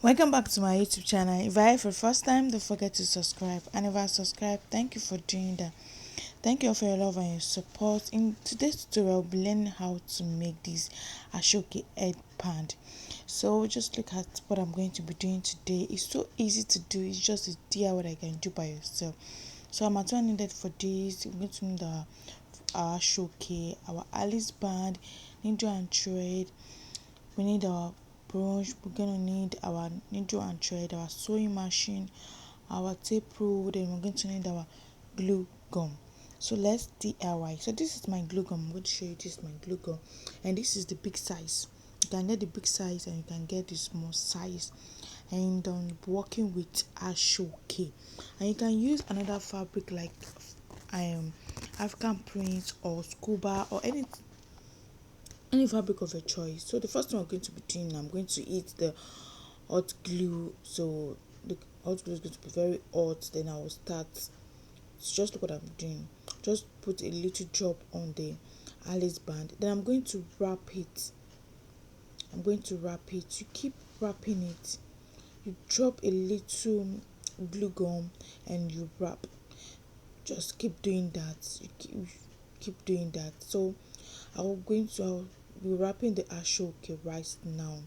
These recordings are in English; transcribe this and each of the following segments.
Welcome back to my YouTube channel. If I for the first time, don't forget to subscribe. And if I subscribe, thank you for doing that. Thank you all for your love and your support. In today's tutorial, we'll be learning how to make this Ashoke egg pan. So just look at what I'm going to be doing today. It's so easy to do. It's just a DIY what I can do by yourself. So I'm at needed for this. We're going to need our Ashoke, our Alice band, needle and thread. We need our brush. We're gonna need our needle and thread, our sewing machine, our tape rule. Then we're going to need our glue gum. So let's DIY. So this is my glue gum. I'm going to show you this is my glue gum, and this is the big size. You can get the big size and you can get the small size. And working with Ashoke, and you can use another fabric like African print or scuba or any fabric of your choice. So the first thing I'm going to be doing, I'm going to heat the hot glue. So the hot glue is going to be very hot. Then I will start. So just look what I'm doing. Just put a little drop on the Alice band. Then I'm going to wrap it. You keep wrapping it. You drop a little glue gum and you wrap. Just keep doing that. You keep doing that. So I'll be wrapping the Ashoke right now.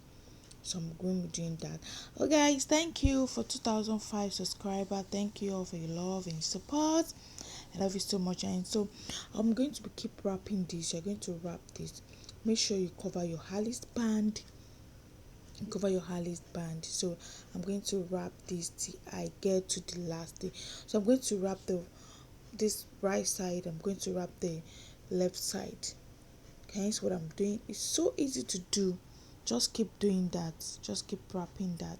So I'm going to be doing that. Oh guys, thank you for 2005 subscriber. Thank you all for your love and support. I love you so much. And so I'm going to keep wrapping this. You're going to wrap this. Make sure you cover your Alice band. So I'm going to wrap this till I get to the last day. So I'm going to wrap this right side. I'm going to wrap the left side. Okay, so what I'm doing is so easy to do. Just keep doing that. Just keep wrapping that.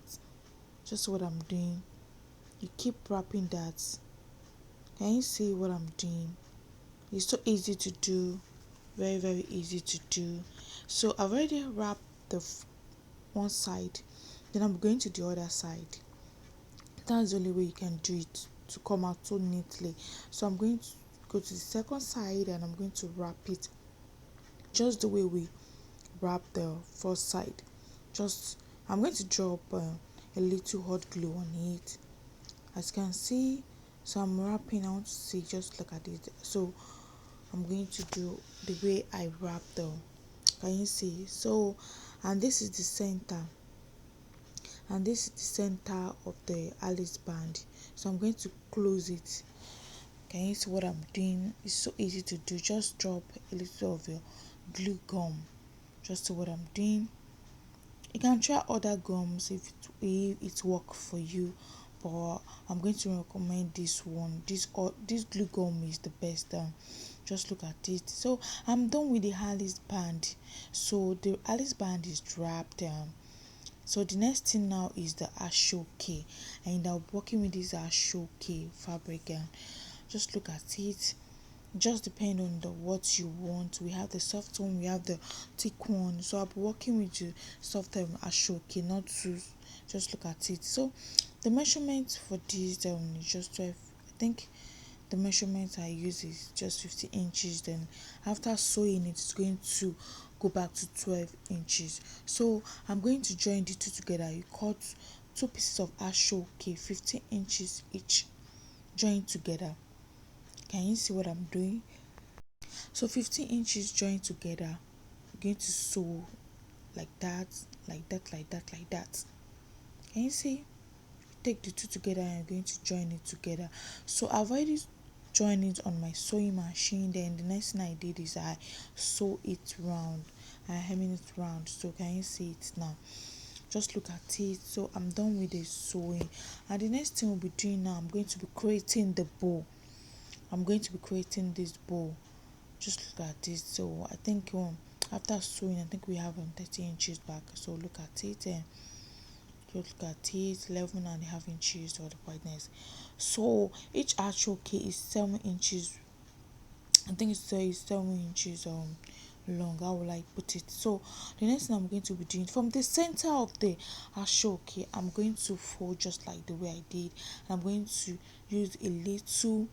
Just what I'm doing. You keep wrapping that. Can you see what I'm doing? It's so easy to do. Very, very easy to do. So I've already wrapped the one side. Then I'm going to the other side. That's the only way you can do it to come out so neatly. So I'm going to go to the second side and I'm going to wrap it just the way we wrap the first side. I'm going to drop a little hot glue on it, as you can see. So I'm wrapping. I want to see, just look at it. So I'm going to do the way I wrap the, can you see? So, and this is the center, of the Alice band. So I'm going to close it. Can you see what I'm doing? It's so easy to do. Just drop a little of your glue gum. Just see what I'm doing. You can try other gums if it work for you, but I'm going to recommend this one. This glue gum is the best. Just look at it. So I'm done with the Alice band. So the Alice band is wrapped. So the next thing now is the Ashoke, and I'm working with this Ashoke fabric. And just look at it. Just depend on what you want. We have the soft one, we have the thick one. So I'll be working with the soft Ashoke, not to just look at it. So the measurement for this is just 12. I think the measurement I use is just 50 inches. Then after sewing it's going to go back to 12 inches. So I'm going to join the two together. You cut two pieces of Ashoke 15 inches each, join together. Can you see what I'm doing? So 15 inches joined together. I'm going to sew like that, like that, like that, like that. Can you see? Take the two together and I'm going to join it together. So I've already joined it on my sewing machine. Then the next thing I did is I sew it round. I hemming it round. So can you see it now? Just look at it. So I'm done with the sewing. And the next thing we'll be doing now, I'm going to be creating the bow. I'm going to be creating this bow. Just look at this. So I think after sewing, I think we have 30 inches back. So look at it and just look at it, 11.5 inches for the whiteness. So each Ashoke is 7 inches. I think it's 7 inches long. How will I put it? So the next thing I'm going to be doing, from the center of the Ashoke, I'm going to fold just like the way I did. I'm going to use a little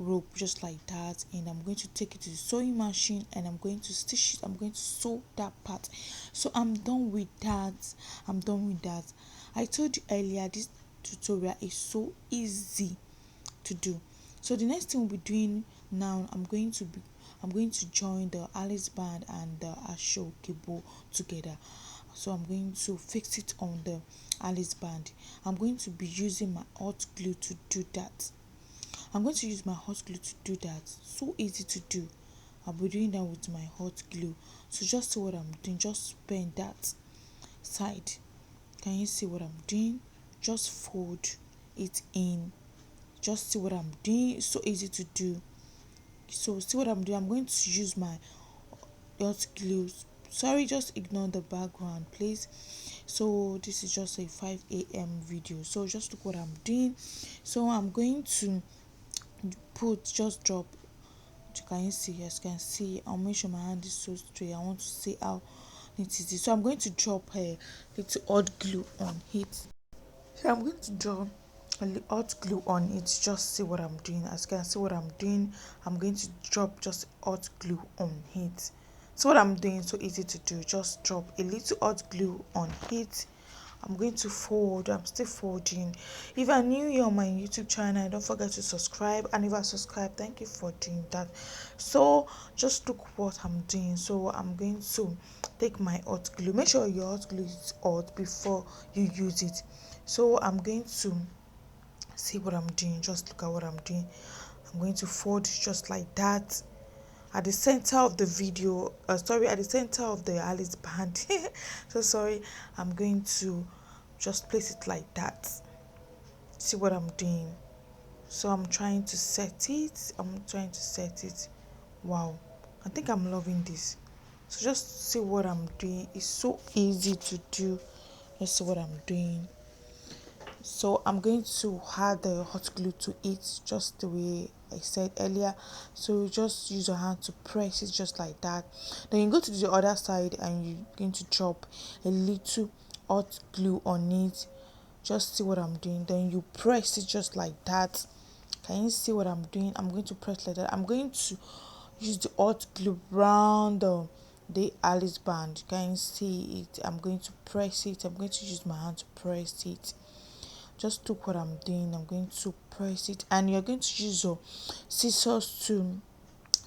rope just like that, and I'm going to take it to the sewing machine and I'm going to stitch it. I'm going to sew that part. So I'm done with that. I told you earlier, this tutorial is so easy to do. So the next thing we'll be doing now, I'm going to join the Alice band and the ASO cable together. So I'm going to fix it on the Alice band. I'm going to be using my hot glue to do that. I'm going to use my hot glue to do that. So easy to do. I'll be doing that with my hot glue. So just see what I'm doing. Just bend that side. Can you see what I'm doing? Just fold it in. Just see what I'm doing. It's so easy to do. So see what I'm doing. I'm going to use my hot glue. Sorry, just ignore the background, please. So this is just a 5 a.m. video. So just look what I'm doing. So I'm going to just drop. Can you see? Yes, you can see. I'll make sure my hand is so straight. I want to see how neat it is. So I'm going to drop a little hot glue on it. So I'm going to draw a little hot glue on it. Just see what I'm doing. As you can see what I'm doing, I'm going to drop just hot glue on it. So what I'm doing, so easy to do. Just drop a little hot glue on it. I'm going to fold. I'm still folding. If you're new here on my YouTube channel, don't forget to subscribe. And if I subscribe, thank you for doing that. So just look what I'm doing. So I'm going to take my hot glue. Make sure your hot glue is hot before you use it. So I'm going to see what I'm doing. Just look at what I'm doing. I'm going to fold just like that at the center of the video, at the center of the Alice band. So sorry, I'm going to just place it like that. See what I'm doing. So I'm trying to set it. Wow, I think I'm loving this. So just see what I'm doing. It's so easy to do. Just see what I'm doing. So I'm going to add the hot glue to it just the way I said earlier. So just use your hand to press it just like that. Then you go to the other side and you're going to drop a little hot glue on it. Just see what I'm doing. Then you press it just like that. Can you see what I'm doing? I'm going to press like that. I'm going to use the hot glue round the Alice band. Can you see it? I'm going to press it. I'm going to use my hand to press it. Just look what I'm doing. I'm going to press it, and you're going to use your scissors to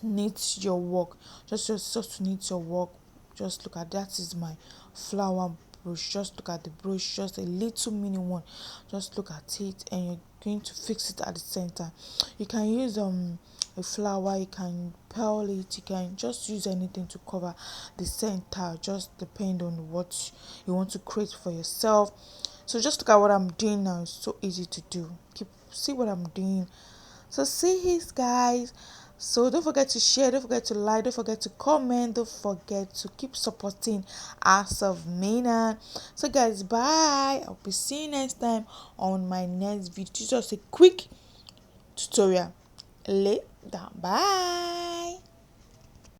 knit your work. Just your scissors to knit your work. Just look at that. Is my flower brush. Just look at the brush, just a little mini one. Just look at it, and you're going to fix it at the center. You can use a flower, you can pearl it, you can just use anything to cover the center. Just depend on what you want to create for yourself. So just look at what I'm doing now. It's so easy to do. See what I'm doing. So see it, guys. So don't forget to share, don't forget to like, don't forget to comment, don't forget to keep supporting ASO of Maynard. So guys, bye. I'll be seeing you next time on my next video. Just a quick tutorial. Later. Bye.